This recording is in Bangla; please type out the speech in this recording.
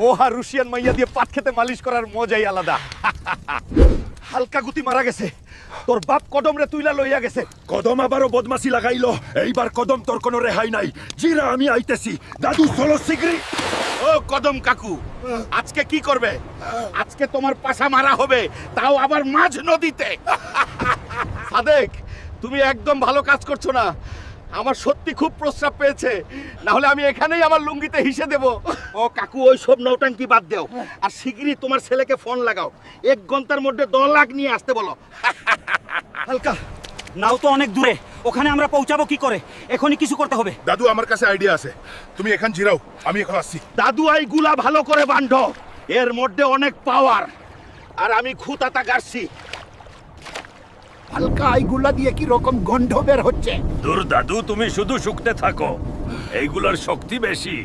ওহা রুশিয়ান মাইয়া দিয়ে পাট খেতে মালিশ করার মজাই আলাদা। হালকা গুতি মারা গেছে, তোর বাপ কদম রে তুইলা লইয়া গেছে। কদম আবারও বদমাসি লাগাইলো, এইবার কদম তোর কোনো রেহাই নাই। জিরা আমি আইতেছি, দাদু চলো শিগগিরই। ও কদম কাকু, আজকে কি করবে? আজকে তোমার পাশা মারা হবে, তাও আবার মাঝ নদীতে। সাদেক, তুমি একদম ভালো কাজ করছো না। আমার সত্যি খুব প্রস্রাব পেয়েছে, না হলে আমি এখানেই আমার লুঙ্গিতে হিসে দেব। ও কাকু, ওই সব নৌটাঙ্কি বাদ দাও, আর শিগগিরই তোমার ছেলেকে ফোন লাগাও। 1 ঘন্টার মধ্যে 10 লাখ নিয়ে আসতে বলো। হালকা, নাও তো অনেক দূরে, ওখানে আমরা পৌঁছাবো কি করে? এখনই কিছু করতে হবে। দাদু আমার কাছে আইডিয়া আছে, তুমি এখান জিরাও, আমি এখন আসছি। দাদু এইগুলা ভালো করে বান্ধ, এর মধ্যে অনেক পাওয়ার, আর আমি খুঁতাতা গাড়ছি। হালকা এইগুলা দিয়ে কি রকম গন্ধ বের হচ্ছে। দূর দাদু, তুমি শুধু শুকতে থাকো, এইগুলোর শক্তি বেশি।